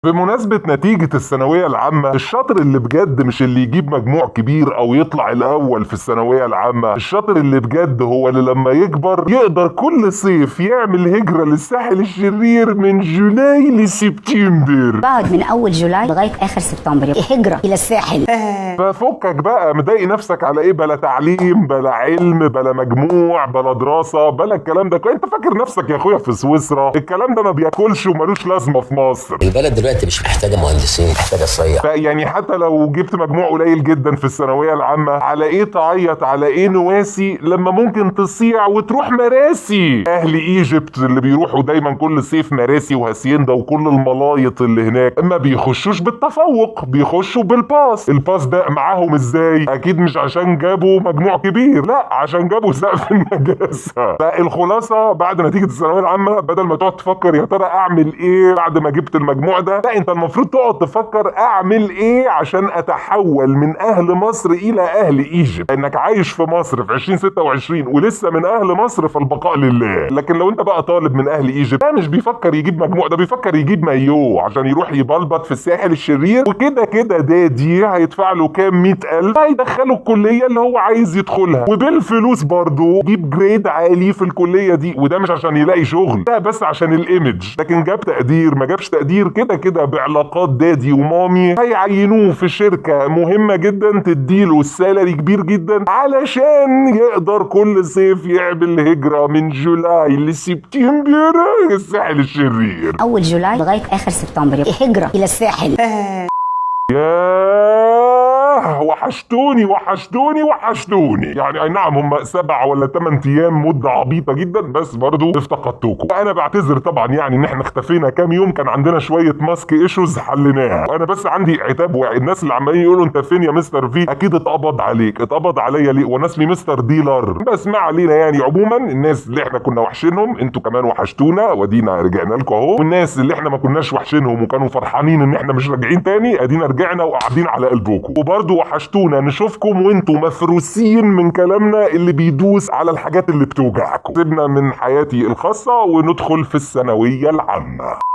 بمناسبة نتيجة الثانوية العامة، الشاطر اللي بجد مش اللي يجيب مجموع كبير او يطلع الاول في الثانوية العامة. الشاطر اللي بجد هو اللي لما يكبر يقدر كل صيف يعمل هجرة للساحل الشرير من جولاي لسبتمبر. بقعد من اول جولاي لغاية اخر سبتمبر هجرة الى الساحل. ففكك بقى، مضايق نفسك على ايه؟ بلا تعليم، بلا علم، بلا مجموع، بلا دراسة، بلا الكلام ده. انت فاكر نفسك يا اخويا في سويسرا؟ الكلام ده ما بياكلش ومالوش لازمة في مصر. البلد دلوقتي مش محتاجه مهندسين، محتاجه صيع. يعني حتى لو جبت مجموع قليل جدا في الثانويه العامه، على ايه تعيط؟ على ايه نواسي لما ممكن تصيع وتروح مراسي؟ اهل ايجيبت اللي بيروحوا دايما كل صيف مراسي وهاسيندا وكل الملايط اللي هناك ما بيخشوش بالتفوق، بيخشوا بالباس. الباس ده معاهم ازاي؟ اكيد مش عشان جابوا مجموع كبير، لا، عشان جابوا سقف النجاسه. فالخلاصه بعد نتيجه الثانويه العامه، بدل ما تقعد تفكر يا ترى اعمل ايه بعد ما جبت المجموع ده، لا، انت المفروض تقعد تفكر اعمل ايه عشان اتحول من اهل مصر الى اهل ايجيبت. انك عايش في مصر في 2026 ولسه من اهل مصر، فالبقاء لله. لكن لو انت بقى طالب من اهل ايجيبت، ده مش بيفكر يجيب مجموع، ده بيفكر يجيب مايو عشان يروح يبلبط في الساحل الشرير، وكده كده دادي هيدفع له كام 100,000 هيدخله الكليه اللي هو عايز يدخلها، وبالفلوس برضه يجيب جريد عالي في الكليه دي. وده مش عشان يلاقي شغل، ده بس عشان الايمج. لكن جاب تقدير ما جابش تقدير، كده كده بعلاقات دادي ومامي هيعينوه في شركة مهمة جدا تديله السالري كبير جدا علشان يقدر كل صيف يعمل هجرة من جولاي لسبتمبر الساحل الشرير. اول جولاي لغاية اخر سبتمبر هجرة الى الساحل. ياه، وحشتوني وحشتوني وحشتوني. يعني اي نعم هم 7 ولا 8 ايام، مدة عبيطة جدا، بس برضو افتقدتكم. وانا بعتذر طبعا، يعني ان احنا اختفينا كام يوم، كان عندنا شوية ماسك ايشوز حليناها. وانا بس عندي عتاب واحد، الناس اللي عمالين يقولوا انت فين يا مستر في، اكيد اتقبض عليك. اتقبض عليا ليه وانا اسمي مستر ديلر؟ بس ما علينا. يعني عموما الناس اللي احنا كنا وحشينهم انتوا كمان وحشتونا، ودينا رجعنا لكم اهو. والناس اللي احنا ما كناش وحشينهم وكانوا فرحانين ان احنا مش راجعين تاني، ادينا رجعنا وقاعدين على قلبكم. وبرضه وحشتونا نشوفكم وانتوا مفروسين من كلامنا اللي بيدوس على الحاجات اللي بتوجعكم. سيبنا من حياتي الخاصة وندخل في الثانوية العامة.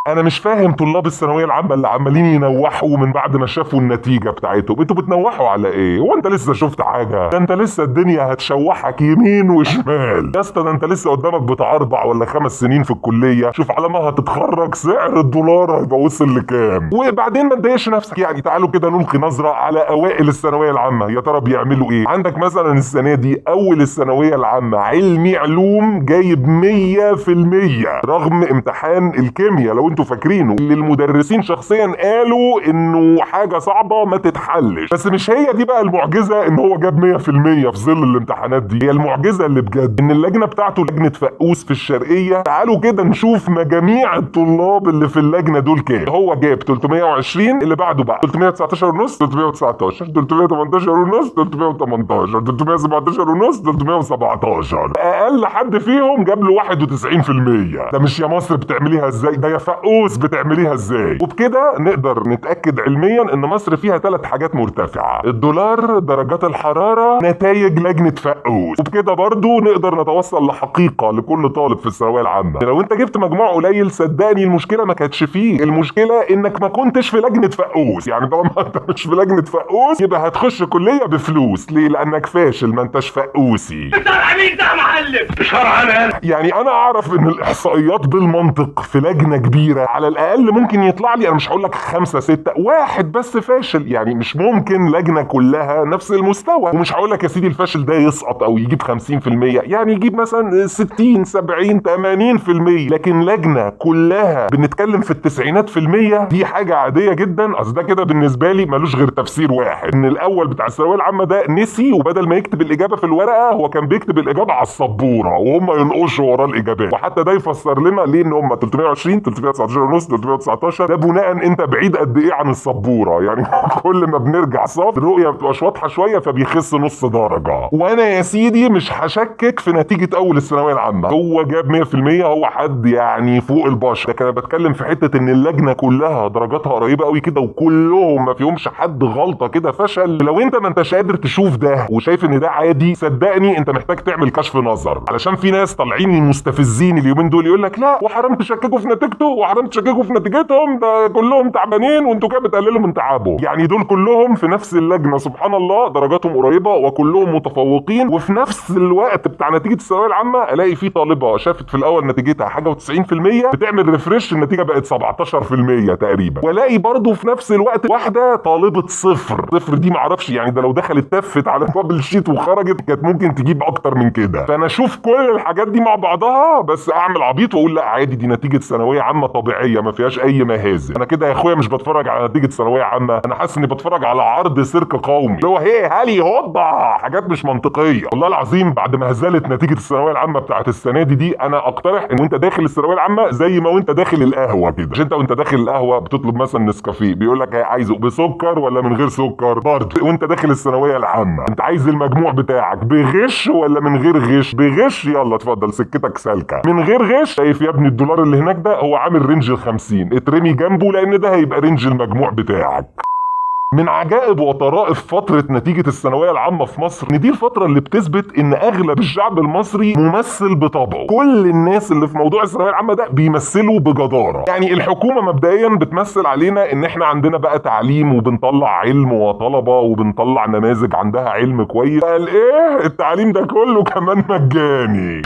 انا مش فاهم طلاب الثانويه العامه اللي عمالين ينوحوا من بعد ما شافوا النتيجه بتاعتهم. انتوا بتنوحوا على ايه؟ هو انت لسه شفت حاجه؟ ده انت لسه الدنيا هتشوحك يمين وشمال يا اسطى. ده انت لسه قدامك بتاع 4 ولا 5 سنين في الكليه. شوف على ما هتتخرج سعر الدولار هيبقى وصل لكام. وبعدين ما تضايقش نفسك. يعني تعالوا كده نلقي نظره على اوائل الثانويه العامه، يا ترى بيعملوا ايه؟ عندك مثلا السنه دي اول الثانويه العامه علمي علوم جايب 100% رغم امتحان الكيمياء، لو انتوا فاكرينه، اللي المدرسين شخصيا قالوا انه حاجه صعبه ما تتحلش. بس مش هي دي بقى المعجزه ان هو جاب 100% في ظل الامتحانات دي. هي المعجزه اللي بجد ان اللجنه بتاعته لجنه فقوس في الشرقيه. تعالوا كده نشوف مجاميع الطلاب اللي في اللجنه دول كام. هو جاب 320، اللي بعده بقى 319 ونص، 319، 318 ونص، 318، 317 ونص، 317. اقل حد فيهم جاب له 91%. ده مش يا مصر بتعمليها ازاي، ده يا فقوس بتعمليها ازاي. وبكده نقدر نتاكد علميا ان مصر فيها 3 حاجات مرتفعه: الدولار، درجات الحراره، نتائج لجنه فقوس. وبكده برضو نقدر نتوصل لحقيقه لكل طالب في الثانويه العامه. لو انت جبت مجموع قليل، صدقني المشكله ما كانتش فيه، المشكله انك ما كنتش في لجنه فقوس. يعني طالما انت مش في لجنه فقوس يبقى هتخش كليه بفلوس. ليه؟ لانك فاشل، ما انتش فقوسي. شرع مين ده يا معلم؟ شرع انا. يعني انا اعرف ان الاحصائيات بالمنطق في لجنه كبيره على الاقل ممكن يطلع لي، انا مش هقول لك 5 6، واحد بس فاشل. يعني مش ممكن لجنه كلها نفس المستوى. ومش هقول لك يا سيدي الفاشل ده يسقط او يجيب 50%، يعني يجيب مثلا 60 70 80%. لكن لجنه كلها بنتكلم في التسعينات في المية، دي حاجه عاديه جدا. اصل ده كده بالنسبه لي ملوش غير تفسير واحد، ان الاول بتاع الثانويه العامه ده نسي، وبدل ما يكتب الاجابه في الورقه هو كان بيكتب الاجابه على السبوره وهم ينقشوا وراه الاجابات. وحتى ده يفسر لنا ليه ان هم 320 319 ونص 319 ده بناء انت بعيد قد ايه عن السبوره. يعني كل ما بنرجع صف الرؤيه بتبقاش واضحه شويه فبيخس نص درجه. وانا يا سيدي مش هشكك في نتيجه اول الثانويه العامه، هو جاب 100%، هو حد يعني فوق البشر. لكن انا بتكلم في حته ان اللجنه كلها درجاتها قريبه قوي كده وكلهم ما فيهمش حد غلطه كده فشل. لو انت ما انتش قادر تشوف ده وشايف ان ده عادي، صدقني انت محتاج تعمل كشف نظر. علشان في ناس طالعين مستفزين اليومين دول يقول لك لا وحرام تشككوا في نتيجته عشان تشككوا في نتيجتهم، ده كلهم تعبانين وانتوا كده بتقللوا من تعبهم. يعني دول كلهم في نفس اللجنه سبحان الله درجاتهم قريبه وكلهم متفوقين، وفي نفس الوقت بتاع نتيجه الثانويه العامه الاقي في طالبه شافت في الاول نتيجتها حاجه و90% بتعمل ريفرش النتيجه بقت 17% تقريبا، والاقي برضو في نفس الوقت واحده طالبه صفر دي معرفش يعني ده لو دخلت تفت على بابل شيت وخرجت كانت ممكن تجيب اكتر من كده. فانا اشوف كل الحاجات دي مع بعضها بس اعمل عبيط واقول لا عادي دي نتيجه ثانويه عامه طبيعيه ما فيهاش اي مهازل. انا كده يا اخويا مش بتفرج على نتيجه ثانويه عامه، انا حاسس اني بتفرج على عرض سيرك قومي اللي هو هي هالي هوبا حاجات مش منطقيه. والله العظيم بعد ما هزلت نتيجه الثانويه العامه بتاعت السنه دي انا اقترح ان انت داخل الثانويه العامه زي ما وانت داخل القهوه كده، مش انت وانت داخل القهوه بتطلب مثلا نسكافيه بيقول لك عايزه بسكر ولا من غير سكر، برضه وانت داخل الثانويه العامه انت عايز المجموع بتاعك بغش ولا من غير غش؟ بغش يلا اتفضل سكتك سالكه، من غير غش شايف يا ابني الدولار اللي هناك ده هو عامل رينج ال50 اترمي جنبه لان ده هيبقى رينج المجموع بتاعك. من عجائب وطرائف فترة نتيجة الثانوية العامة في مصر ان دي الفترة اللي بتثبت ان اغلب الشعب المصري ممثل بطبعه. كل الناس اللي في موضوع الثانوية العامة ده بيمثلوا بجدارة. يعني الحكومة مبدئيا بتمثل علينا ان احنا عندنا بقى تعليم وبنطلع علم وطلبة وبنطلع نماذج عندها علم كويس. قال ايه التعليم ده كله كمان مجاني.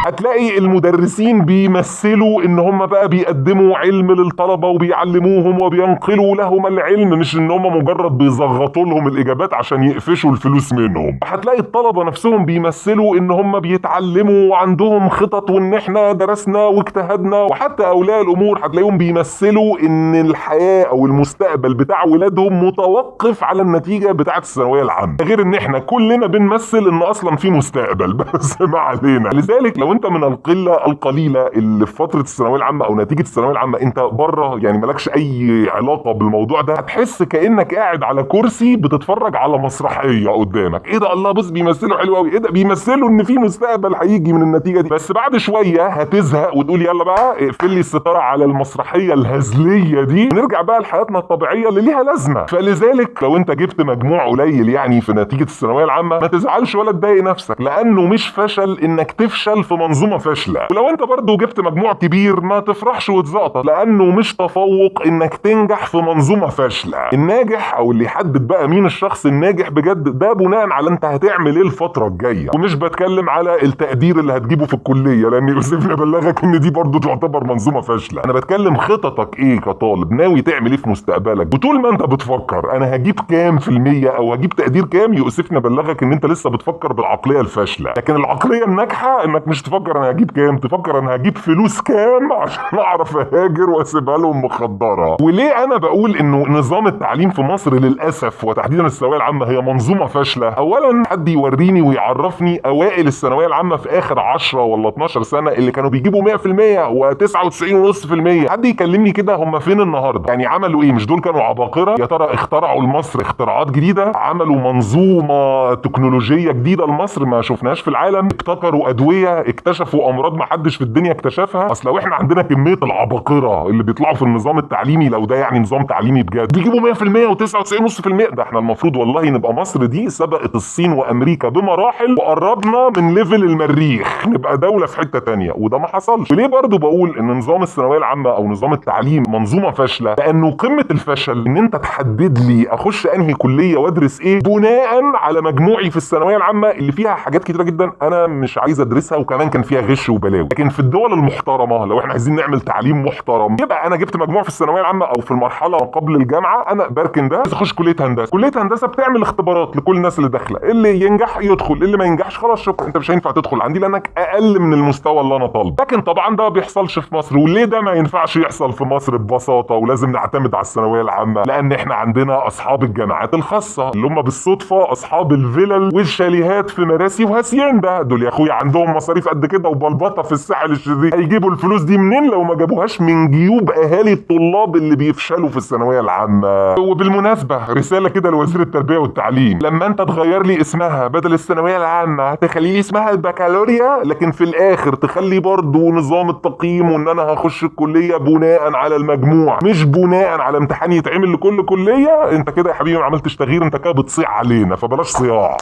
هتلاقي المدرسين بيمثلوا ان هم بقى بيقدموا علم للطلبه وبيعلموهم وبينقلوا لهم العلم، مش ان هم مجرد بيزغطوا لهم الاجابات عشان يقفشوا الفلوس منهم. هتلاقي الطلبه نفسهم بيمثلوا ان هم بيتعلموا وعندهم خطط وان احنا درسنا واجتهدنا. وحتى اولياء الامور هتلاقيهم بيمثلوا ان الحياه او المستقبل بتاع ولادهم متوقف على النتيجه بتاعه الثانويه العامه، غير ان احنا كلنا بنمثل ان اصلا في مستقبل بس ما علينا. لذلك لو انت من القله القليله اللي في فتره الثانويه العامه او نتيجه الثانويه العامه انت بره يعني مالكش اي علاقه بالموضوع ده، هتحس كانك قاعد على كرسي بتتفرج على مسرحيه قدامك. ايه ده الله بص بيمثلوا حلو قوي، ايه ده بيمثلوا ان في مستقبل هيجي من النتيجه دي. بس بعد شويه هتزهق وتقول يلا بقى اقفل لي الستاره على المسرحيه الهزليه دي ونرجع بقى لحياتنا الطبيعيه اللي ليها لازمه. فلذلك لو انت جبت مجموع قليل يعني في نتيجه الثانويه العامه ما تزعلش ولا تضايق نفسك، لانه مش فشل انك تفشل في منظومه فاشله. ولو انت برضو جبت مجموع كبير ما تفرحش وتزقطط، لانه مش تفوق انك تنجح في منظومه فاشله. الناجح او اللي يحدد بقى مين الشخص الناجح بجد ده بناء على انت هتعمل ايه الفتره الجايه. ومش بتكلم على التقدير اللي هتجيبه في الكليه لان يوسفني ابلغك ان دي برضو تعتبر منظومه فاشله. انا بتكلم خططك ايه كطالب، ناوي تعمل ايه في مستقبلك. وطول ما انت بتفكر انا هجيب كام في المية او هجيب تقدير كام، يوسفني ابلغك ان انت لسه بتفكر بالعقليه الفاشله. لكن العقليه الناجحه انك مش تفكر انا هجيب كام، تفكر انا هجيب فلوس كام عشان اعرف اهاجر واسيبها لهم مخدره. وليه انا بقول انه نظام التعليم في مصر للاسف وتحديدا الثانويه العامه هي منظومه فاشله؟ اولا حد يوريني ويعرفني اوائل الثانويه العامه في اخر 10 ولا 12 سنه اللي كانوا بيجيبوا 100% و99.5%. حد يكلمني كده هم فين النهارده؟ يعني عملوا ايه؟ مش دول كانوا عباقره؟ يا ترى اخترعوا لمصر اختراعات جديده؟ عملوا منظومه تكنولوجيه جديده لمصر ما شفناهاش في العالم؟ ابتكروا ادويه، اكتشفوا امراض ما حدش في الدنيا اكتشفها؟ اصل لو احنا عندنا كميه العباقره اللي بيطلعوا في النظام التعليمي، لو ده يعني نظام تعليمي بجد بيجيبوا 100% و99.5%، ده احنا المفروض والله نبقى مصر دي سبقت الصين وامريكا بمراحل وقربنا من ليفل المريخ، نبقى دوله في حته تانية، وده ما حصلش. وليه برضو بقول ان نظام الثانويه العامه او نظام التعليم منظومه فاشله؟ لانه قمه الفشل ان انت تحدد لي اخش انهي كليه وادرس ايه بناء على مجموعي في الثانويه العامه اللي فيها حاجات كتيره جدا انا مش عايز ادرسها وكمان كان فيها غش وبلاوي. لكن في الدول المحترمه لو احنا عايزين نعمل تعليم محترم يبقى انا جبت مجموع في الثانويه العامه او في المرحله قبل الجامعه انا بركن ده عايز اخش كليه هندسه. كليه هندسه بتعمل اختبارات لكل الناس اللي داخله، اللي ينجح يدخل، اللي ما ينجحش خلاص شكرا انت مش هينفع تدخل عندي لانك اقل من المستوى اللي انا طالبه. لكن طبعا ده ما بيحصلش في مصر. وليه ده ما ينفعش يحصل في مصر؟ ببساطه ولازم نعتمد على الثانويه العامه، لان احنا عندنا اصحاب الجامعات الخاصه اللي هم بالصدفه اصحاب الفلل والشاليهات في مراسي وهاسيندا، دول يا اخويا عندهم مصاريف قد كده وبلبطه في الساحل الشرير. هيجيبوا الفلوس دي منين لو ما جابوهاش من جيوب اهالي الطلاب اللي بيفشلوا في الثانويه العامه؟ وبالمناسبه رساله كده لوزير التربيه والتعليم، لما انت تغير لي اسمها بدل الثانويه العامه تخلي لي اسمها البكالوريا، لكن في الاخر تخلي برضو نظام التقييم وان انا هخش الكليه بناء على المجموع مش بناء على امتحان يتعمل لكل كليه، انت كده يا حبيبي ما عملتش تغيير، انت كده بتصيع علينا، فبلاش صياع.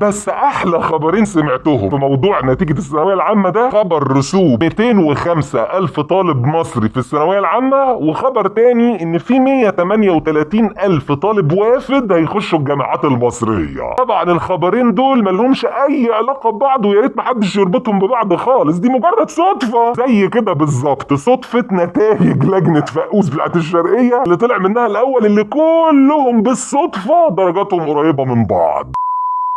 بس احلى خبرين سمعتهم في موضوع نتيجة الثانوية العامة ده خبر رسوب 205,000 طالب مصري في الثانوية العامة، وخبر تاني ان في 138,000 طالب وافد هيخشوا الجامعات المصرية. طبعا الخبرين دول ملهمش اي علاقة ببعض، ويا ريت محدش يربطهم ببعض خالص، دي مجرد صدفة زي كده بالظبط، صدفة نتائج لجنة فقوس بتاعت الشرقية اللي طلع منها الاول اللي كلهم بالصدفة درجاتهم قريبة من بعض.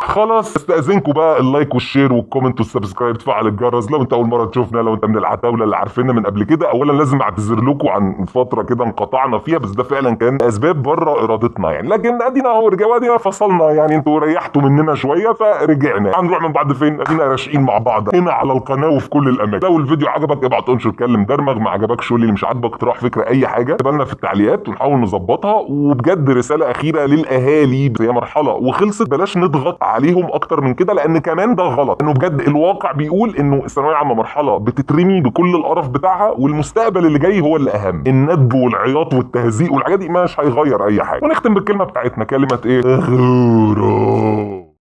خلاص استاذنكم بقى اللايك والشير والكومنت والسبسكرايب، تفعل الجرس لو انت اول مره تشوفنا، لو انت من العتاوله اللي عارفيننا من قبل كده. اولا لازم اعتذر لكم عن فتره كده انقطعنا فيها، بس ده فعلا كان اسباب بره ارادتنا يعني، لكن ادينا اهو رجعنا، ادينا فصلنا يعني، انتوا ريحتوا مننا شويه فرجعنا. هنروح من بعد فين؟ ادينا راشقين مع بعض هنا على القناه وفي كل الاماكن. لو الفيديو عجبك ابعت انشر اتكلم درمغ، ما عجبكش قول لي مش عاجبك، اقتراح فكره اي حاجه اكتبها لنا في التعليقات ونحاول نظبطها. وبجد رساله اخيره للاهالي، هي مرحله وخلصت، بلاش نضغط عليهم اكتر من كده، لان كمان ده غلط، انه بجد الواقع بيقول انه الثانويه العامه مرحله بتترمي بكل القرف بتاعها، والمستقبل اللي جاي هو اللي اهم. الندب والعياط والتهزيق والحاجات دي مش هيغير اي حاجه. ونختم بالكلمه بتاعتنا، كلمه ايه؟ غرورة.